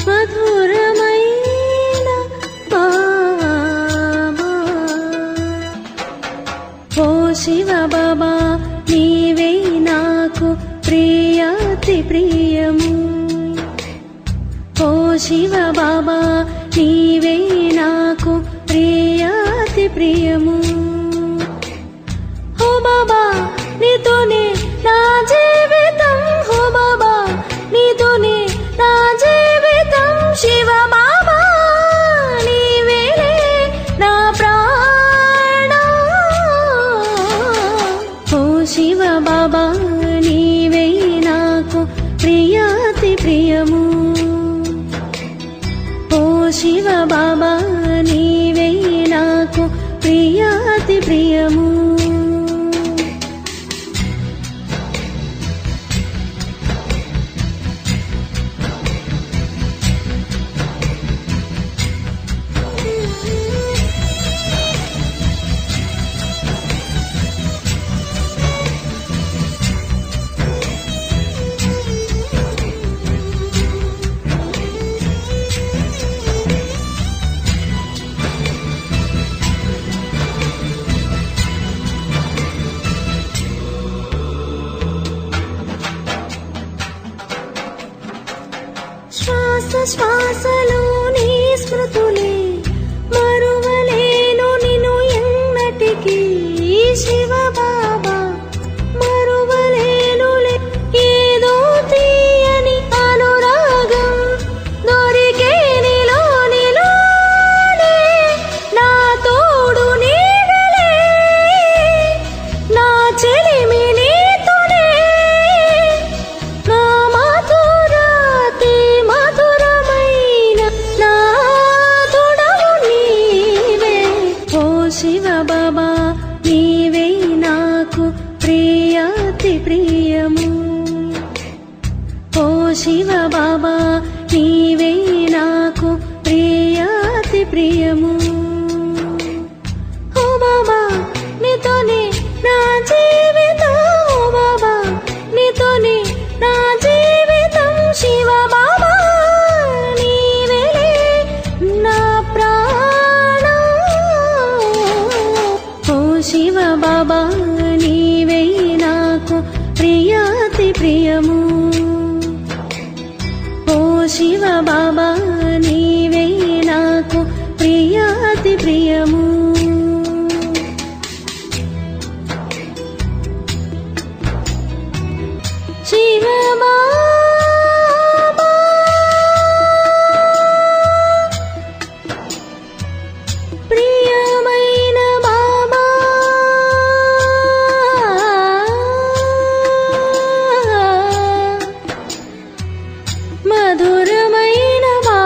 మధురమైన బాబా ఓ శివ బాబా నీవే నాకు ప్రియాతి ప్రియము ఓ శివ బాబా నీవే నాకు ప్రియాతి ప్రియము ఓ బాబా నీతోనే నా జీవితం ఓ బాబా నీతోనే నా జీవితం శివ బాబా నీవేలే నా ప్రాణం ఓ శివ బాబా నీవే నాకు ప్రియాతి ప్రియము ఓ శివ బాబా నీవే నాకు ప్రియాతి ప్రియము శ్వాస శ్వాసలో నీ స్మృతులే మరువలేను నిన్ను ఎన్నటికీ శివ బాబా మరువలేనులే ఏదో తీయని అనురాగం దొరికే నీలోనే నా తోడు నీడలే నా చెలిమి నీతోనే నా మధురాతి మధురమైన నా తోడవు నీవే ఓ శివ బాబా నీవే నాకు ప్రియాతి ప్రియము ఓ శివ బాబా నీవే నాకు ప్రియాతి ప్రియము ఓ బాబా నీతోనే నా జీవితం ఓ బాబా నీతోనే నా జీవితం శివ బాబా నీవేలే నా ప్రాణం ఓ శివ బాబా నీవే నాకు ప్రియాతి ప్రియము ఓ శివ బాబా నీవే నాకు ప్రియాతి ప్రియము శివ బాబా ప్రియమైన బాబా మధురమైన బాబా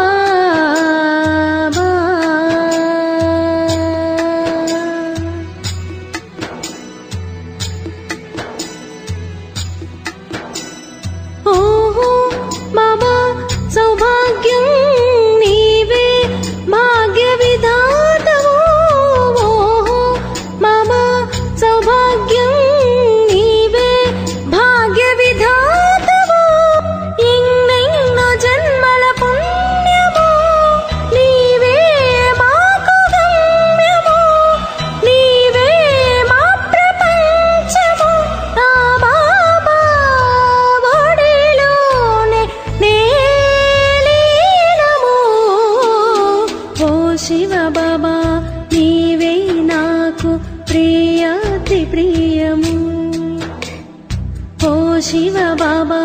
ఓహో బాబా సౌభాగ్యం నీవే భాగ్య విధాతవు ఓహో బాబా సౌభాగ్యం నీవే భాగ్య విధాతవు ఎన్నెన్నో జన్మల పుణ్యము నీవే మాకు గమ్యము నీవే మా ప్రపంచము నా బాబా ఒడిలోనే నేలీనము ఓ శివ బాబా నీవే నాకు ప్రియాతి ప్రియము ఓ శివ బాబా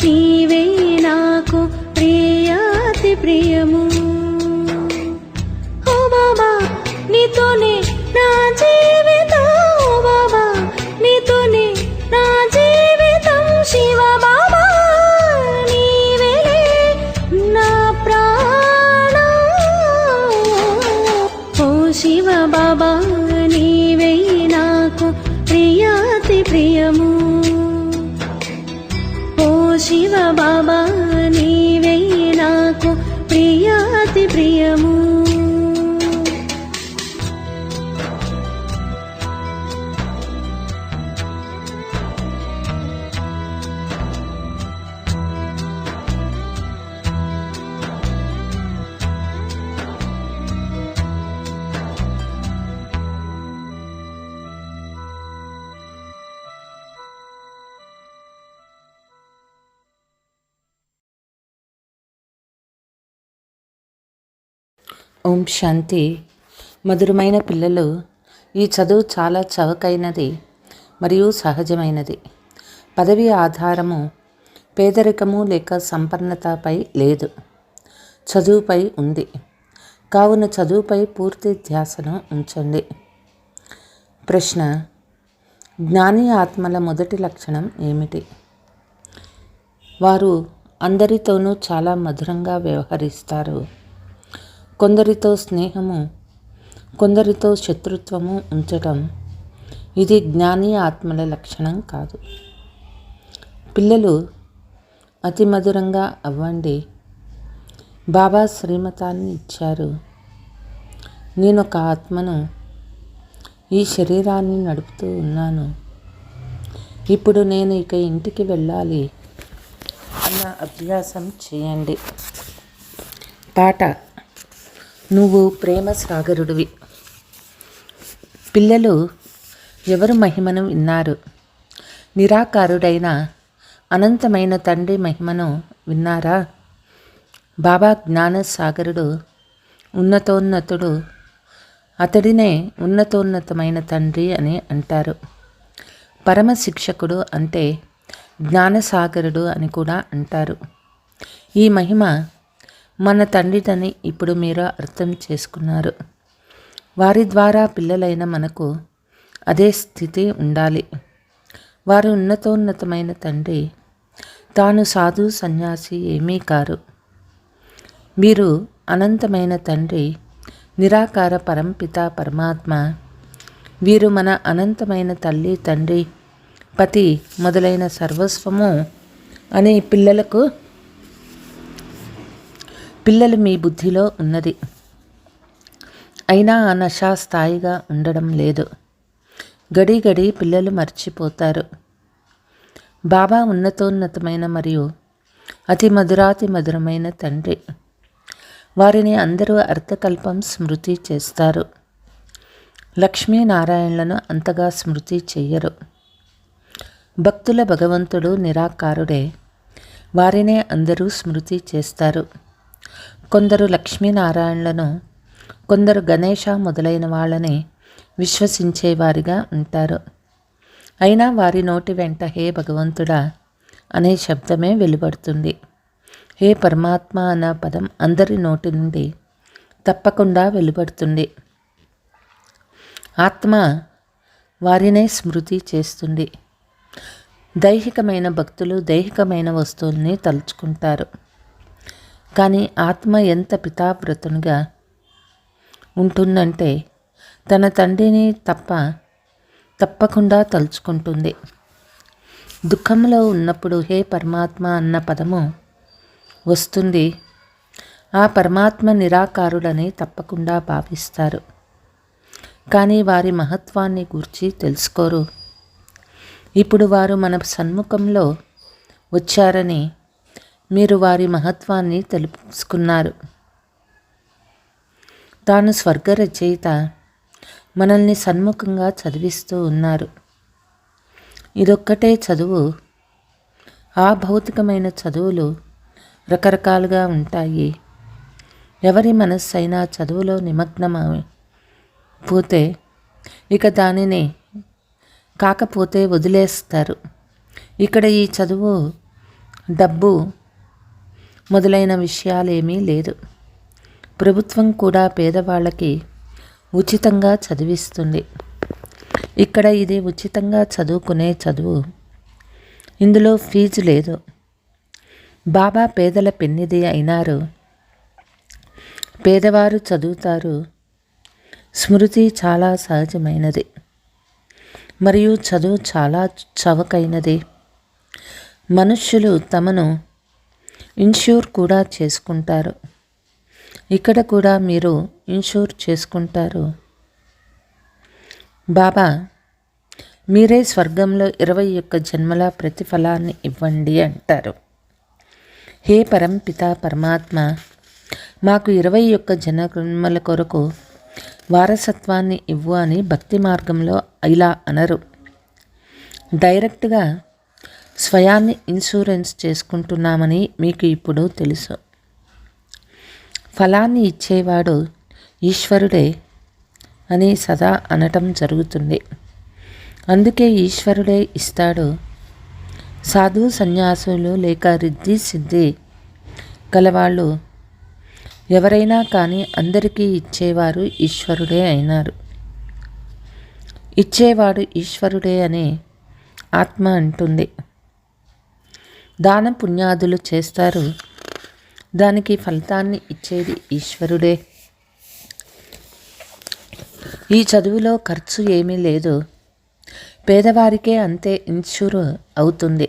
నీవే నాకు ప్రియాతి ప్రియము ఓ బాబా నీతోనే నా జీవితం ఓ బాబా నీతోనే నా జీవితం శివ బాబా నీవేలే నా ప్రాణం ఓ శివ బాబా నీవే నాకు ప్రియాతి ప్రియము ఓ శివ బాబా నీవే నాకు ప్రియాతి ప్రియము ఓం శాంతి. మధురమైన పిల్లలు, ఈ చదువు చాలా చవకైనది మరియు సహజమైనది. పదవి ఆధారము పేదరికము లేక సంపన్నతపై లేదు, చదువుపై ఉంది. కావున చదువుపై పూర్తి ధ్యాసను ఉంచండి. ప్రశ్న: జ్ఞాని ఆత్మల మొదటి లక్షణం ఏమిటి? వారు అందరితోనూ చాలా మధురంగా వ్యవహరిస్తారు. కొందరితో స్నేహము, కొందరితో శత్రుత్వము ఉంచటం ఇది జ్ఞాని ఆత్మల లక్షణం కాదు. పిల్లలు అతి మధురంగా అవ్వండి. బాబా శ్రీమతాన్ని ఇచ్చారు. నేనొక ఆత్మను, ఈ శరీరాన్ని నడుపుతూ ఉన్నాను. ఇప్పుడు నేను ఇక ఇంటికి వెళ్ళాలి అన్న అభ్యాసం చేయండి. పాట: నువ్వు ప్రేమ సాగరుడివి. పిల్లలు ఎవరు మహిమను విన్నారు? నిరాకారుడైన అనంతమైన తండ్రి మహిమను విన్నారా? బాబా జ్ఞాన సాగరుడు, ఉన్నతోన్నతుడు. అతడినే ఉన్నతోన్నతమైన తండ్రి అని అంటారు. పరమ శిక్షకుడు అంటే జ్ఞానసాగరుడు అని కూడా అంటారు. ఈ మహిమ మన తండ్రిదని ఇప్పుడు మీరు అర్థం చేసుకున్నారు. వారి ద్వారా పిల్లలైన మనకు అదే స్థితి ఉండాలి. వారు ఉన్నతోన్నతమైన తండ్రి, తాను సాధు సన్యాసి ఏమీ కారు. మీరు అనంతమైన తండ్రి, నిరాకార పరంపిత పరమాత్మ. వీరు మన అనంతమైన తల్లి, తండ్రి, పతి మొదలైన సర్వస్వము అని పిల్లలు మీ బుద్ధిలో ఉన్నది. అయినా ఆ నశ స్థాయిగా ఉండడం లేదు. గడి గడి పిల్లలు మర్చిపోతారు. బాబా ఉన్నతోన్నతమైన మరియు అతి మధురాతి మధురమైన తండ్రి. వారిని అందరూ అర్థకల్పం స్మృతి చేస్తారు. లక్ష్మీనారాయణలను అంతగా స్మృతి చెయ్యరు. భక్తుల భగవంతుడు నిరాకారుడే. వారినే అందరూ స్మృతి చేస్తారు. కొందరు లక్ష్మీనారాయణలను, కొందరు గణేశ మొదలైన వాళ్ళని విశ్వసించేవారిగా ఉంటారు. అయినా వారి నోటి వెంట హే భగవంతుడా అనే శబ్దమే వెలువడుతుంది. హే పరమాత్మ అన్న పదం అందరి నోటి నుండి తప్పకుండా వెలువడుతుంది. ఆత్మ వారినే స్మృతి చేస్తుంది. దైహికమైన భక్తులు దైహికమైన వస్తువుల్ని తలుచుకుంటారు. కానీ ఆత్మ ఎంత పితావ్రతునిగా ఉంటుందంటే తన తండ్రిని తప్పకుండా తలుచుకుంటుంది. దుఃఖంలో ఉన్నప్పుడు హే పరమాత్మ అన్న పదము వస్తుంది. ఆ పరమాత్మ నిరాకారుడని తప్పకుండా భావిస్తారు. కానీ వారి మహత్వాన్ని గూర్చి తెలుసుకోరు. ఇప్పుడు వారు మన సన్ముఖంలో వచ్చారని మీరు వారి మహత్వాన్ని తెలుసుకున్నారు. తాను స్వర్గ రచయిత మనల్ని సన్ముఖంగా చదివిస్తూ ఉన్నారు. ఇదొక్కటే చదువు. ఆ భౌతికమైన చదువులు రకరకాలుగా ఉంటాయి. ఎవరి మనస్సైనా చదువులో నిమగ్నమైపోతే ఇక దానిని కాకపోతే వదిలేస్తారు. ఇక్కడ ఈ చదువు డబ్బు మొదలైన విషయాలేమీ లేదు. ప్రభుత్వం కూడా పేదవాళ్ళకి ఉచితంగా చదివిస్తుంది. ఇక్కడ ఇది ఉచితంగా చదువుకునే చదువు. ఇందులో ఫీజు లేదు. బాబా పేదల పెన్నిధి అయినారు. పేదవారు చదువుతారు. స్మృతి చాలా సహజమైనది మరియు చదువు చాలా చవకైనది. మనుష్యులు తమను ఇన్ష్యూర్ కూడా చేసుకుంటారు. ఇక్కడ కూడా మీరు ఇన్ష్యూర్ చేసుకుంటారు. బాబా మీరే స్వర్గంలో 21 జన్మల ప్రతిఫలాన్ని ఇవ్వండి అంటారు. హే పరంపిత పరమాత్మ, మాకు 21 జన్మల కొరకు వారసత్వాన్ని ఇవ్వు అని భక్తి మార్గంలో ఇలా అనరు. డైరెక్ట్గా స్వయాన్ని ఇన్సూరెన్స్ చేసుకుంటున్నామని మీకు ఇప్పుడు తెలుసు. ఫలాన్ని ఇచ్చేవాడు ఈశ్వరుడే అని సదా అనటం జరుగుతుంది. అందుకే ఈశ్వరుడే ఇస్తాడు. సాధు సన్యాసులు లేక రిద్ధి సిద్ధి గలవాళ్ళు ఎవరైనా కానీ అందరికీ ఇచ్చేవారు ఈశ్వరుడే అయినారు. ఇచ్చేవాడు ఈశ్వరుడే అని ఆత్మ అంటుంది. దాన పుణ్యాదులు చేస్తారు, దానికి ఫలితాన్ని ఇచ్చేది ఈశ్వరుడే. ఈ చదువులో ఖర్చు ఏమీ లేదు, పేదవారికే అంతే ఇన్షూర్ అవుతుంది.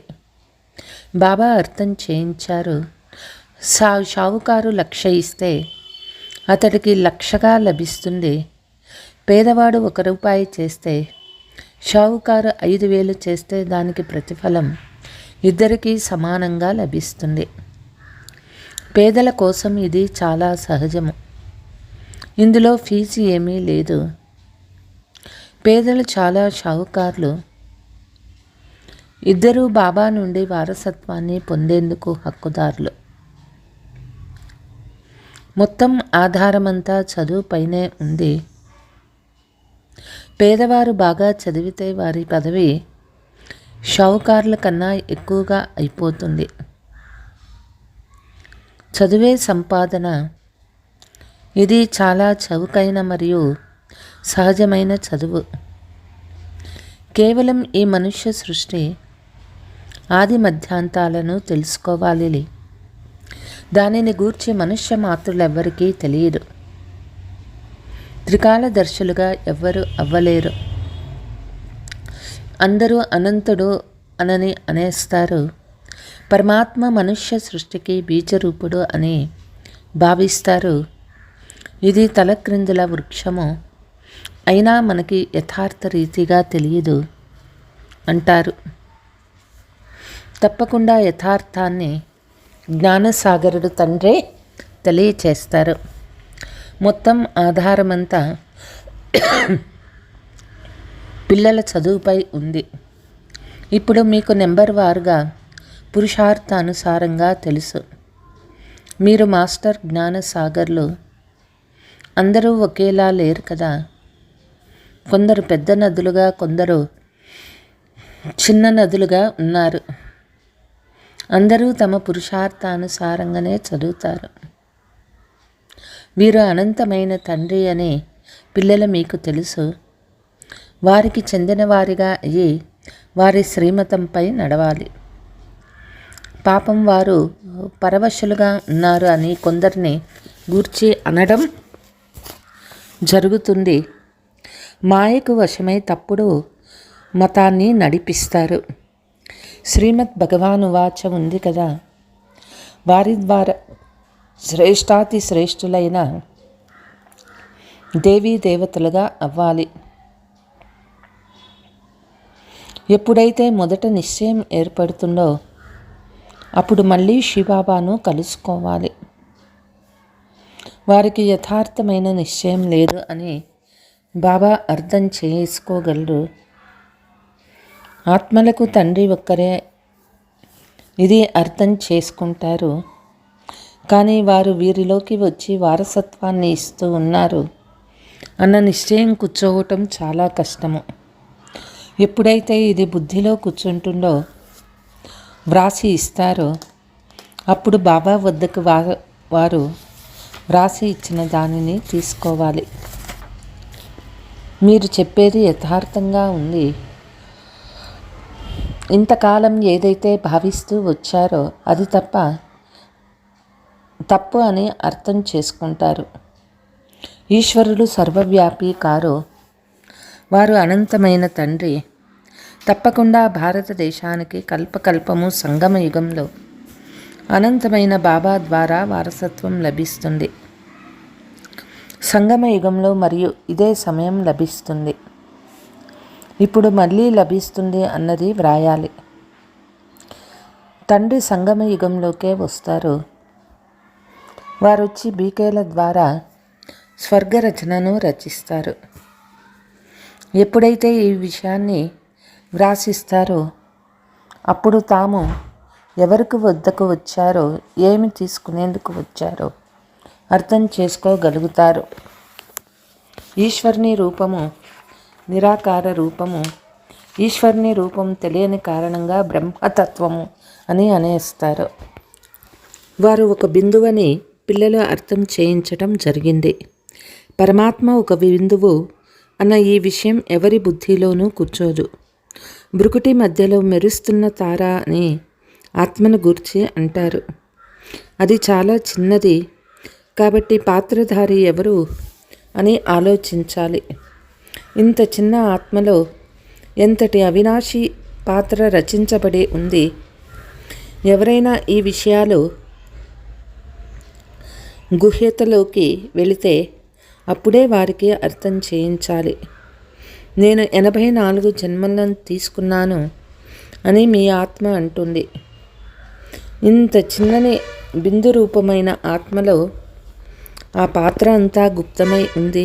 బాబా అర్థం చేయించారు. షావుకారు 1,00,000 ఇస్తే అతడికి 1,00,000గా లభిస్తుంది. పేదవాడు 1 రూపాయి చేస్తే షావుకారు 5,000 చేస్తే దానికి ప్రతిఫలం ఇద్దరికీ సమానంగా లభిస్తుంది. పేదల కోసం ఇది చాలా సహజము. ఇందులో ఫీజు ఏమీ లేదు. పేదలు చాలా షావుకారులు. ఇద్దరూ బాబా నుండి వారసత్వాన్ని పొందేందుకు హక్కుదారులు. మొత్తం ఆధారమంతా చదువు పైనే ఉంది. పేదవారు బాగా చదివితే వారి పదవి షావుకారుల కన్నా ఎక్కువగా అయిపోతుంది. చదువే సంపాదన. ఇది చాలా చౌకైన మరియు సహజమైన చదువు. కేవలం ఈ మనుష్య సృష్టి ఆది మధ్యాంతాలను తెలుసుకోవాలి. దానిని గూర్చి మనుష్య మాతృలెవ్వరికీ తెలియదు. త్రికాలదర్శులుగా ఎవ్వరు అవ్వలేరు. అందరూ అనంతుడు అనని అనేస్తారు. పరమాత్మ మనుష్య సృష్టికి బీజరూపుడు అని భావిస్తారు. ఇది తలక్రిందుల వృక్షము అయినా మనకి యథార్థ రీతిగా తెలియదు అంటారు. తప్పకుండా యథార్థాన్ని జ్ఞానసాగరుడు తండ్రే తెలియచేస్తారు. మొత్తం ఆధారమంతా పిల్లల చదువుపై ఉంది. ఇప్పుడు మీకు నెంబర్ వారుగా పురుషార్థానుసారంగా తెలుసు. మీరు మాస్టర్ జ్ఞానసాగర్లు. అందరూ ఒకేలా లేరు కదా. కొందరు పెద్ద నదులుగా, కొందరు చిన్న నదులుగా ఉన్నారు. అందరూ తమ పురుషార్థానుసారంగానే చదువుతారు. వీరు అనంతమైన తండ్రి అని పిల్లలు మీకు తెలుసు. వారికి చెందిన వారిగా అయ్యి వారి శ్రీమతంపై నడవాలి. పాపం వారు పరవశులుగా ఉన్నారు అని కొందరిని గూర్చి అనడం జరుగుతుంది. మాయకు వశమై తప్పుడు మతాన్ని నడిపిస్తారు. శ్రీమద్ భగవానువాచ ఉంది కదా, వారి ద్వారా శ్రేష్టాతి శ్రేష్ఠులైన దేవీ దేవతలుగా అవ్వాలి. ఎప్పుడైతే మొదట నిశ్చయం ఏర్పడుతుందో అప్పుడు మళ్ళీ శివబాబాను కలుసుకోవాలి. వారికి యథార్థమైన నిశ్చయం లేదు అని బాబా అర్థం చేసుకోగలరు. ఆత్మలకు తండ్రి ఒక్కరే, ఇది అర్థం చేసుకుంటారు. కానీ వారు వీరిలోకి వచ్చి వారసత్వాన్ని ఇస్తూ ఉన్నారు అన్న నిశ్చయం కూర్చోవటం చాలా కష్టము. ఎప్పుడైతే ఇది బుద్ధిలో కూర్చుంటుందో, వ్రాసి ఇస్తారో, అప్పుడు బాబా వద్దకు వారు వ్రాసి ఇచ్చిన దానిని తీసుకోవాలి. మీరు చెప్పేది యథార్థంగా ఉంది. ఇంతకాలం ఏదైతే భావిస్తూ వచ్చారో అది తప్పు అని అర్థం చేసుకుంటారు. ఈశ్వరుడు సర్వవ్యాపి కారో వారు అనంతమైన తండ్రి. తప్పకుండా భారతదేశానికి కల్పకల్పము సంగమ యుగంలో అనంతమైన బాబా ద్వారా వారసత్వం లభిస్తుంది. సంగమ యుగంలో మరియు ఇదే సమయం లభిస్తుంది. ఇప్పుడు మళ్ళీ లభిస్తుంది అన్నది వ్రాయాలి. తండ్రి సంగమ యుగంలోకే వస్తారు. వారొచ్చి బీకేల ద్వారా స్వర్గరచనను రచిస్తారు. ఎప్పుడైతే ఈ విషయాన్ని వ్రాసిస్తారో అప్పుడు తాము ఎవరికి వద్దకు వచ్చారో, ఏమి తీసుకునేందుకు వచ్చారో అర్థం చేసుకోగలుగుతారు. ఈశ్వరుని రూపము నిరాకార రూపము. ఈశ్వరుని రూపం తెలియని కారణంగా బ్రహ్మతత్వము అని అనేస్తారు. వారు ఒక బిందువని పిల్లలు అర్థం చేయించటం జరిగింది. పరమాత్మ ఒక బిందువు అన్న ఈ విషయం ఎవరి బుద్ధిలోనూ కూర్చోదు. బ్రుకుటి మధ్యలో మెరుస్తున్న తార అని ఆత్మను గూర్చి అంటారు. అది చాలా చిన్నది కాబట్టి పాత్రధారి ఎవరు అని ఆలోచించాలి. ఇంత చిన్న ఆత్మలో ఎంతటి అవినాశి పాత్ర రచించబడి ఉంది. ఎవరైనా ఈ విషయాలు గుహ్యతలోకి వెళితే అప్పుడే వారికి అర్థం చేయించాలి. నేను 84 జన్మలను తీసుకున్నాను అని మీ ఆత్మ అంటుంది. ఇంత చిన్నని బిందు రూపమైన ఆత్మలో ఆ పాత్ర అంతా గుప్తమై ఉంది.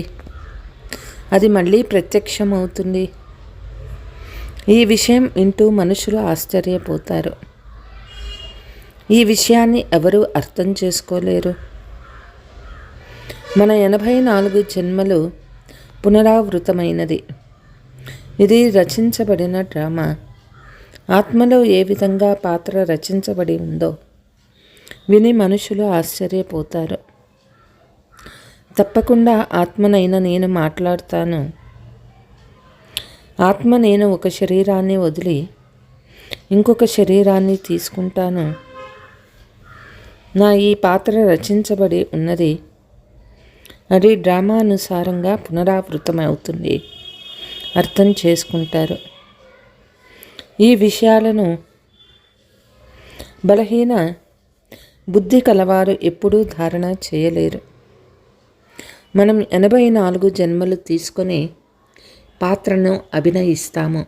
అది మళ్ళీ ప్రత్యక్షమవుతుంది. ఈ విషయం వింటూ మనుషులు ఆశ్చర్యపోతారు. ఈ విషయాన్ని ఎవరూ అర్థం చేసుకోలేరు. మన 84 జన్మలు పునరావృతమైనది. ఇది రచించబడిన డ్రామా. ఆత్మలో ఏ విధంగా పాత్ర రచించబడి ఉందో విని మనుషులు ఆశ్చర్యపోతారు. తప్పకుండా ఆత్మనైన నేను మాట్లాడతాను. ఆత్మ నేను ఒక శరీరాన్ని వదిలి ఇంకొక శరీరాన్ని తీసుకుంటాను. నా ఈ పాత్ర రచించబడి ఉన్నది. అది డ్రామానుసారంగా పునరావృతమవుతుంది. అర్థం చేసుకుంటారు. ఈ విషయాలను బలహీన బుద్ధి కలవారు ఎప్పుడూ ధారణ చేయలేరు. మనం 84 జన్మలు తీసుకొని పాత్రను అభినయిస్తాము.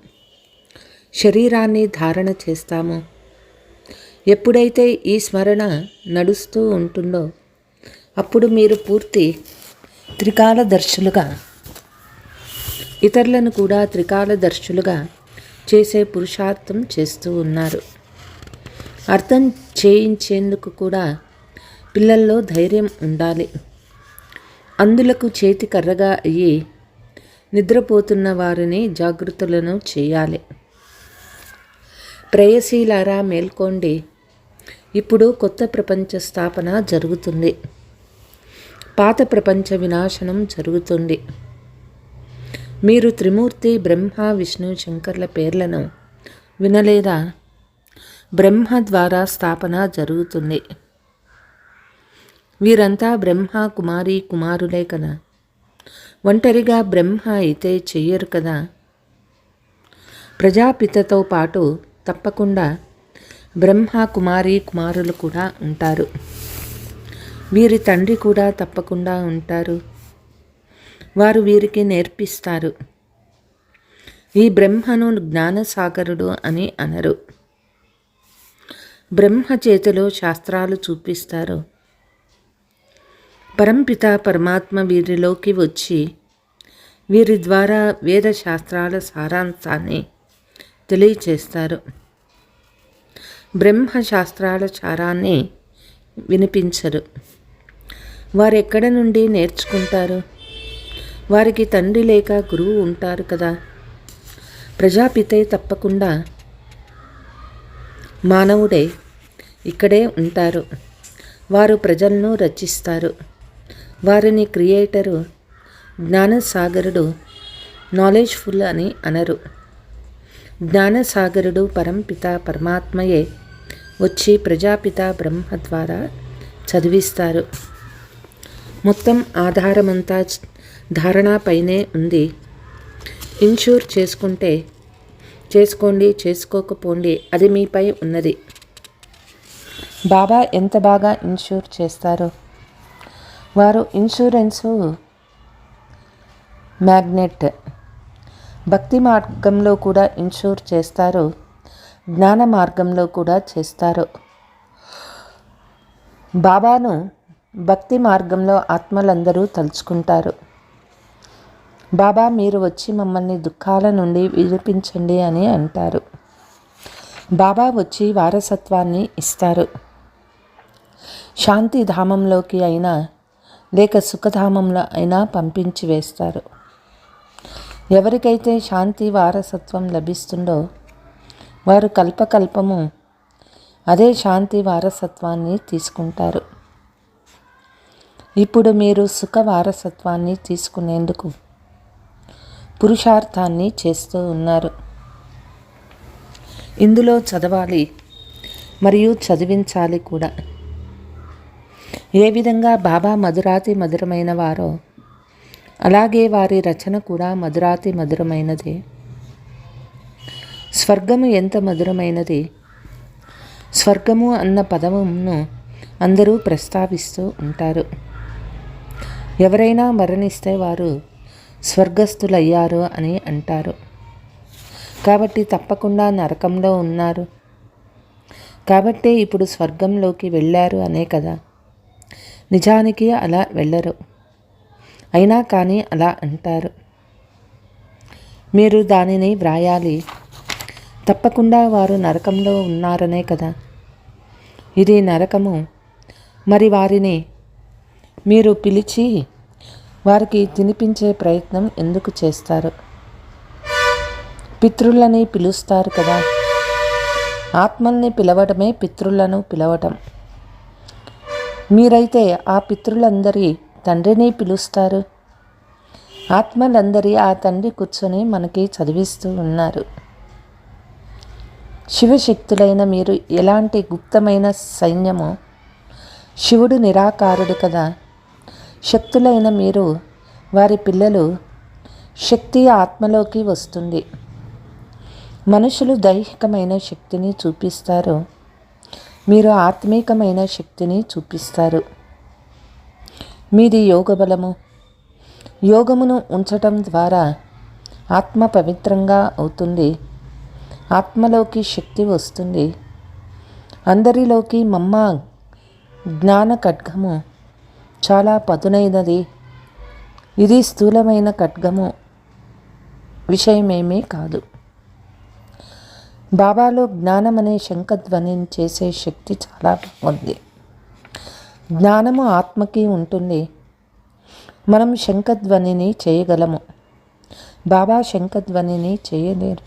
శరీరాన్ని ధారణ చేస్తాము. ఎప్పుడైతే ఈ స్మరణ నడుస్తూ ఉంటుందో అప్పుడు మీరు పూర్తి త్రికాలదర్శులుగా, ఇతరులను కూడా త్రికాలదర్శులుగా చేసే పురుషార్థం చేస్తూ ఉన్నారు. అర్థం చేయించేందుకు కూడా పిల్లల్లో ధైర్యం ఉండాలి. అందులకు చేతి కర్రగా అయ్యి నిద్రపోతున్న వారిని జాగృతులను చేయాలి. ప్రేయసీలారా మేల్కోండి. ఇప్పుడు కొత్త ప్రపంచ స్థాపన జరుగుతుంది. పాత ప్రపంచ వినాశనం జరుగుతుంది. మీరు త్రిమూర్తి బ్రహ్మ విష్ణు శంకర్ల పేర్లను వినలేదా? బ్రహ్మ ద్వారా స్థాపన జరుగుతుంది. వీరంతా బ్రహ్మ కుమారి కుమారులే కదా. ఒంటరిగా బ్రహ్మ అయితే చెయ్యరు కదా. ప్రజాపితతో పాటు తప్పకుండా బ్రహ్మ కుమారి కుమారులు కూడా ఉంటారు. వీరి తండ్రి కూడా తప్పకుండా ఉంటారు. వారు వీరికి నేర్పిస్తారు. ఈ బ్రహ్మను జ్ఞానసాగరుడు అని అనరు. బ్రహ్మ చేతిలో శాస్త్రాలు చూపిస్తారు. పరంపిత పరమాత్మ వీరిలోకి వచ్చి వీరి ద్వారా వేద శాస్త్రాల సారాంశాన్ని తెలియచేస్తారు. బ్రహ్మ శాస్త్రాల సారాన్ని వినిపించరు. వారు ఎక్కడ నుండి నేర్చుకుంటారు? వారికి తండ్రి లేక గురువు ఉంటారు కదా. ప్రజాపితే తప్పకుండా మానవుడే ఇక్కడే ఉంటారు. వారు ప్రజలను రచిస్తారు. వారిని క్రియేటరు, జ్ఞానసాగరుడు, నాలెడ్జ్ఫుల్ అని అనరు. జ్ఞానసాగరుడు పరంపిత పరమాత్మయే వచ్చి ప్రజాపిత బ్రహ్మ ద్వారా చదివిస్తారు. మొత్తం ఆధారమంతా ధారణపైనే ఉంది. ఇన్షూర్ చేసుకుంటే చేసుకోండి, చేసుకోకపోండి, అది మీపై ఉన్నది. బాబా ఎంత బాగా ఇన్షూర్ చేస్తారు. వారు ఇన్సూరెన్సు మ్యాగ్నెట్. భక్తి మార్గంలో కూడా ఇన్షూర్ చేస్తారు. జ్ఞాన మార్గంలో కూడా చేస్తారు. బాబాను భక్తి మార్గంలో ఆత్మలందరూ తలుచుకుంటారు. బాబా మీరు వచ్చి మమ్మల్ని దుఃఖాల నుండి విడిపించండి అని అంటారు. బాబా వచ్చి వారసత్వాన్ని ఇస్తారు. శాంతిధామంలోకి అయినా లేక సుఖధామంలో అయినా పంపించి వేస్తారు. ఎవరికైతే శాంతి వారసత్వం లభిస్తుందో వారు కల్పకల్పము అదే శాంతి వారసత్వాన్ని తీసుకుంటారు. ఇప్పుడు మీరు సుఖ వారసత్వాన్ని తీసుకునేందుకు పురుషార్థాన్ని చేస్తూ ఉన్నారు. ఇందులో చదవాలి మరియు చదివించాలి కూడా. ఏ విధంగా బాబా మధురాతి మధురమైన వారో అలాగే వారి రచన కూడా మధురాతి మధురమైనదే. స్వర్గము ఎంత మధురమైనది. స్వర్గము అన్న పదమును అందరూ ప్రస్తావిస్తూ ఉంటారు. ఎవరైనా మరణిస్తే వారు స్వర్గస్థులయ్యారు అని అంటారు. కాబట్టి తప్పకుండా నరకంలో ఉన్నారు. కాబట్టే ఇప్పుడు స్వర్గంలోకి వెళ్ళారు అనే కదా. నిజానికి అలా వెళ్ళరు, అయినా కానీ అలా అంటారు. మీరు దానిని వ్రాయాలి. తప్పకుండా వారు నరకంలో ఉన్నారనే కదా. ఇది నరకము. మరి వారిని మీరు పిలిచి వారికి తినిపించే ప్రయత్నం ఎందుకు చేస్తారు? పితృలని పిలుస్తారు కదా. ఆత్మల్ని పిలవడమే పితృలను పిలవటం. మీరైతే ఆ పితృలందరి తండ్రిని పిలుస్తారు. ఆత్మలందరి ఆ తండ్రి కూర్చొని మనకి చదివిస్తూ ఉన్నారు. శివశక్తులైన మీరు ఎలాంటి గుప్తమైన సైన్యమో. శివుడు నిరాకారుడు కదా. శక్తులైన మీరు వారి పిల్లలు. శక్తి ఆత్మలోకి వస్తుంది. మనుషులు దైహికమైన శక్తిని చూపిస్తారు, మీరు ఆత్మీకమైన శక్తిని చూపిస్తారు. మీది యోగబలము. యోగమును ఉంచటం ద్వారా ఆత్మ పవిత్రంగా అవుతుంది. ఆత్మలోకి శక్తి వస్తుంది. అందరిలోకి మమ్మ జ్ఞాన ఖడ్గము చాలా పదునైనది. ఇది స్థూలమైన ఖడ్గము విషయమేమీ కాదు. బాబాలో జ్ఞానం అనే శంఖధ్వనిని చేసే శక్తి చాలా ఉంది. జ్ఞానము ఆత్మకి ఉంటుంది. మనం శంఖధ్వనిని చేయగలము. బాబా శంఖధ్వనిని చేయలేరు.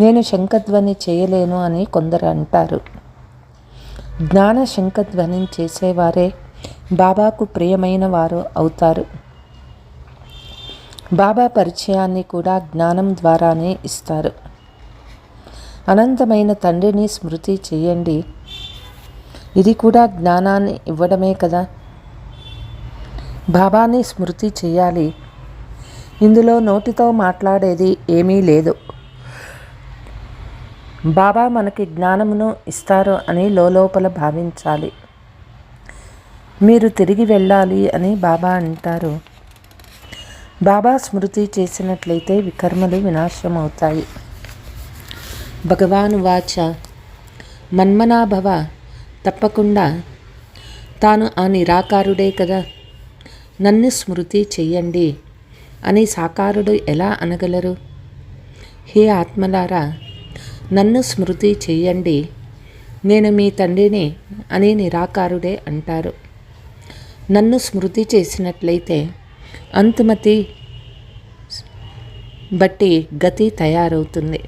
నేను శంఖధ్వని చేయలేను అని కొందరు అంటారు. జ్ఞాన శంఖధ్వని చేసేవారే బాబాకు ప్రియమైన వారు అవుతారు. బాబా పరిచయాన్ని కూడా జ్ఞానం ద్వారానే ఇస్తారు. అనంతమైన తండ్రిని స్మృతి చేయండి. ఇది కూడా జ్ఞానాన్ని ఇవ్వడమే కదా. బాబాని స్మృతి చేయాలి. ఇందులో నోటితో మాట్లాడేది ఏమీ లేదు. బాబా మనకి జ్ఞానమును ఇస్తారు అని లోపల భావించాలి. మీరు తిరిగి వెళ్ళాలి అని బాబా అంటారు. బాబా స్మృతి చేసినట్లయితే వికర్మలు వినాశమవుతాయి. భగవాను వాచ మన్మనాభవ. తప్పకుండా తాను ఆ నిరాకారుడే కదా. నన్ను స్మృతి చెయ్యండి అని సాకారుడు ఎలా అనగలరు? హే ఆత్మలారా, నన్ను స్మృతి చెయ్యండి, నేను మీ తండ్రిని అని నిరాకారుడే అంటారు. నన్ను స్మృతి చేసినట్లయితే అంతిమతి బట్టి గతి తయారవుతుంది.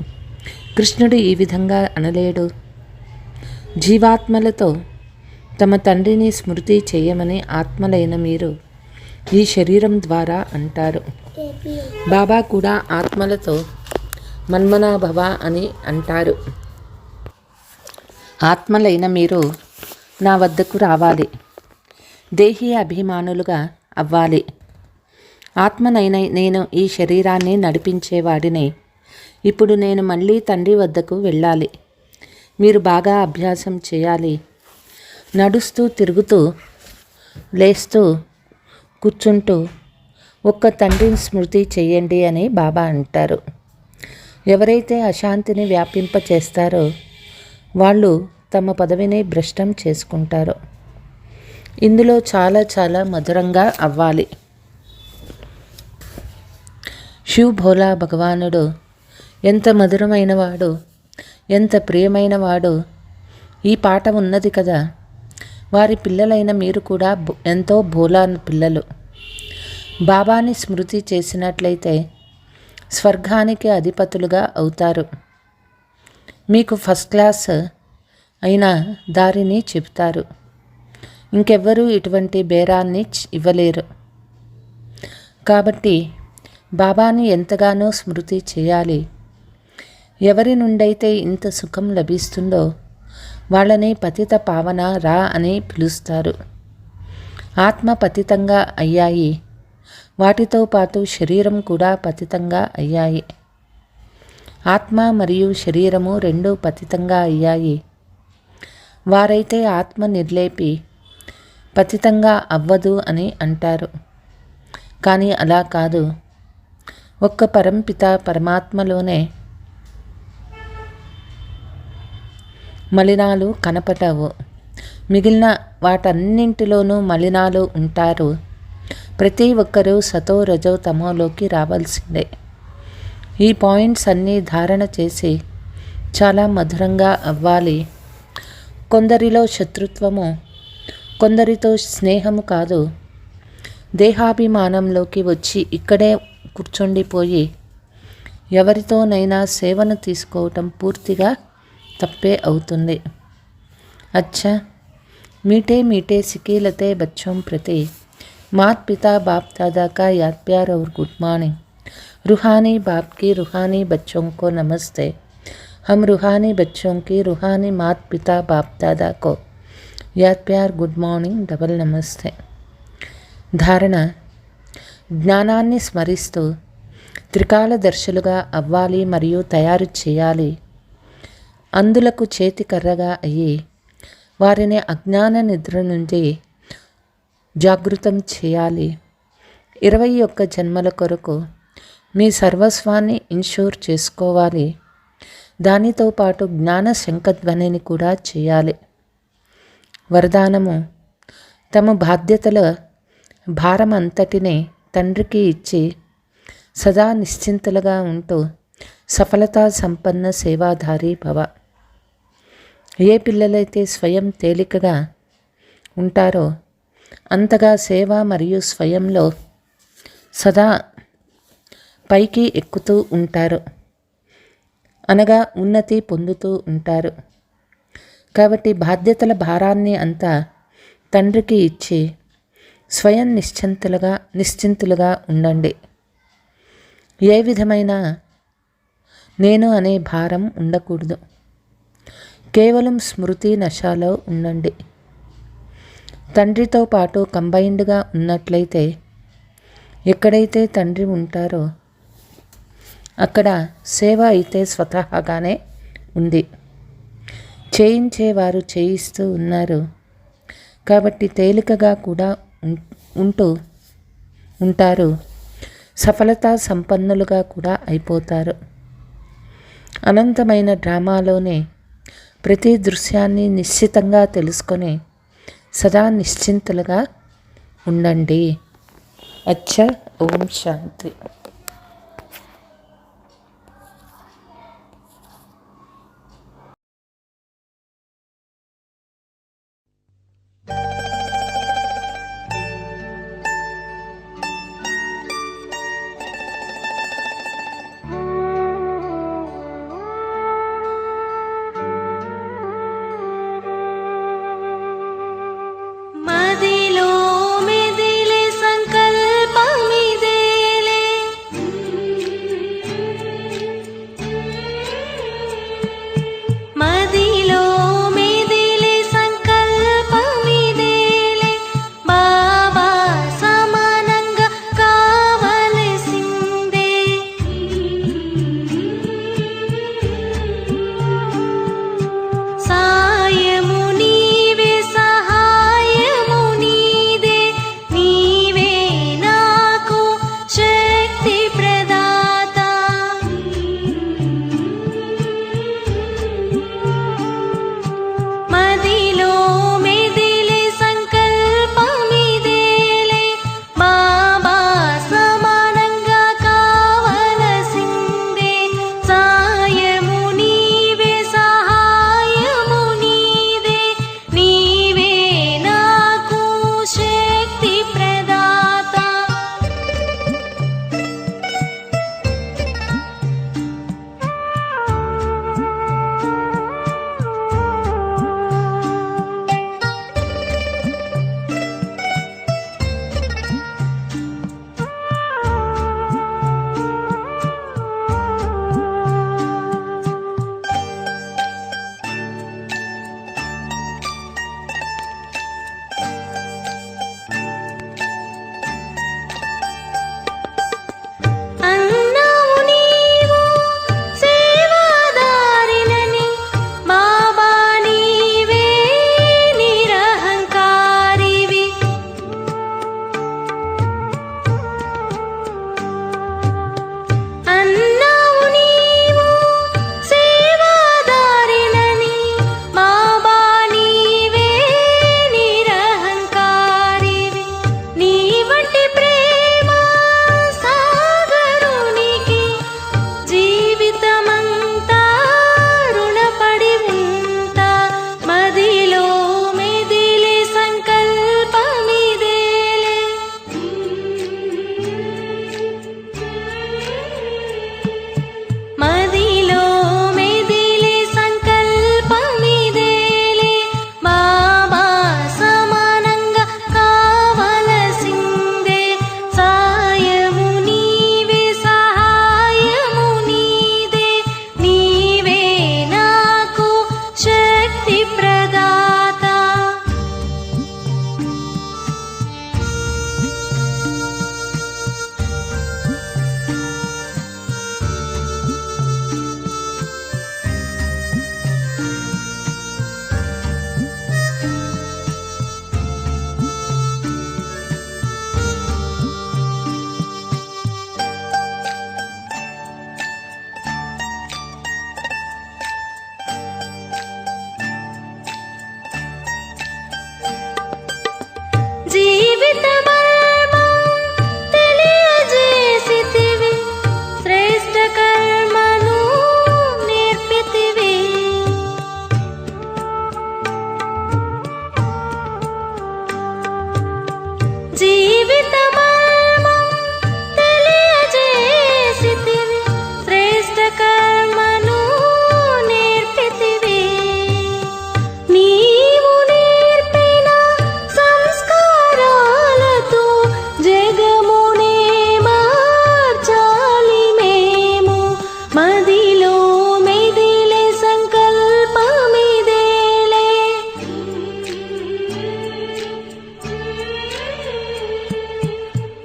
కృష్ణుడు ఈ విధంగా అనలేడు. జీవాత్మలతో తమ తండ్రిని స్మృతి చేయమని ఆత్మలైన మీరు ఈ శరీరం ద్వారా అంటారు. బాబా కూడా ఆత్మలతో మన్మనాభవ అని అంటారు. ఆత్మలైన మీరు నా వద్దకు రావాలి. దేహీ అభిమానులుగా అవ్వాలి. ఆత్మనైన నేను ఈ శరీరాన్ని నడిపించేవాడిని. ఇప్పుడు నేను మళ్ళీ తండ్రి వద్దకు వెళ్ళాలి. మీరు బాగా అభ్యాసం చేయాలి. నడుస్తూ, తిరుగుతూ, లేస్తూ, కూర్చుంటూ ఒక్క తండ్రిని స్మృతి చేయండి అని బాబా అంటారు. ఎవరైతే అశాంతిని వ్యాపింపచేస్తారో వాళ్ళు తమ పదవిని భ్రష్టం చేసుకుంటారు. ఇందులో చాలా చాలా మధురంగా అవ్వాలి. శివ్ భోలా భగవానుడు ఎంత మధురమైనవాడు, ఎంత ప్రియమైనవాడు. ఈ పాట ఉన్నది కదా. వారి పిల్లలైన మీరు కూడా ఎంతో భోలా పిల్లలు. బాబాని స్మృతి చేసినట్లయితే స్వర్గానికి అధిపతులుగా అవుతారు. మీకు ఫస్ట్ క్లాస్ అయిన దారిని చెబుతారు. ఇంకెవ్వరూ ఇటువంటి బేరాన్ని ఇవ్వలేరు. కాబట్టి బాబాని ఎంతగానో స్మృతి చేయాలి. ఎవరి నుండైతే ఇంత సుఖం లభిస్తుందో వాళ్ళని పతిత పావన రా అని పిలుస్తారు. ఆత్మ పతితంగా అయ్యాయి, వాటితో పాటు శరీరం కూడా పతితంగా అయ్యాయి. ఆత్మ మరియు శరీరము రెండూ పతితంగా అయ్యాయి. వారైతే ఆత్మ నిర్లేపి పతితంగా అవ్వదు అని అంటారు. కానీ అలా కాదు. ఒక్క పరంపిత పరమాత్మలోనే మలినాలు కనపడవు. మిగిలిన వాటన్నింటిలోనూ మలినాలు ఉంటారు. ప్రతి ఒక్కరూ సతో రజో తమోలోకి రావాల్సిందే. ఈ పాయింట్స్ అన్నీ ధారణ చేసి చాలా మధురంగా అవ్వాలి. కొందరిలో శత్రుత్వము, కొందరితో స్నేహము కాదు. దేహాభిమానంలోకి వచ్చి ఇక్కడే కూర్చొండిపోయి ఎవరితోనైనా సేవను తీసుకోవటం పూర్తిగా తప్పే అవుతుంది. अच्छा मीठे मीठे सिकीलते बच्चों प्रति मात पिता बाप दादा का याद प्यार और गुड मॉर्निंग. रूहानी बाप की रूहानी बच्चों को नमस्ते. हम रूहानी बच्चों की रूहानी मात पिता बाप दादा को याद प्यार गुड मॉर्निंग डबल नमस्ते. ధారణ: జ్ఞానాన్ని స్మరిస్తూ త్రికాలదర్శులుగా అవ్వాలి మరియు తయారు చేయాలి. అందులకు చేతికర్రగా అయ్యి వారిని అజ్ఞాన నిద్ర నుండి జాగృతం చేయాలి. 21 జన్మల కొరకు మీ సర్వస్వాన్ని ఇన్షూర్ చేసుకోవాలి. దానితో పాటు జ్ఞాన శంఖధ్వనిని కూడా చేయాలి. వరదానము: తమ బాధ్యతల భారం అంతటిని తండ్రికి ఇచ్చి సదా నిశ్చింతలుగా ఉంటూ సఫలతా సంపన్న సేవాధారి భవ. ఏ పిల్లలైతే స్వయం తేలికగా ఉంటారో అంతగా సేవ మరియు స్వయంలో సదా పైకి ఎక్కుతూ ఉంటారు, అనగా ఉన్నతి పొందుతూ ఉంటారు. కాబట్టి బాధ్యతల భారాన్ని అంతా తండ్రికి ఇచ్చి స్వయం నిశ్చింతులుగా ఉండండి. ఏ విధమైన నేను అనే భారం ఉండకూడదు. కేవలం స్మృతి నశాలో ఉండండి. తండ్రితో పాటు కంబైన్డ్గా ఉన్నట్లయితే ఎక్కడైతే తండ్రి ఉంటారో అక్కడ సేవ అయితే స్వతహాగానే ఉంది. చేయించేవారు చేయిస్తూ ఉన్నారు. కాబట్టి తేలికగా కూడా ఉంటారు. సఫలతా సంపన్నులుగా కూడా అయిపోతారు. అనంతమైన డ్రామాలోనే ప్రతి దృశ్యాన్ని నిశ్చితంగా తెలుసుకొని సదా నిశ్చింతలుగా ఉండండి. అచ్చా, ఓం శాంతి. మదిలో మెదిలే సంకల్పమిదేలే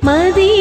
మది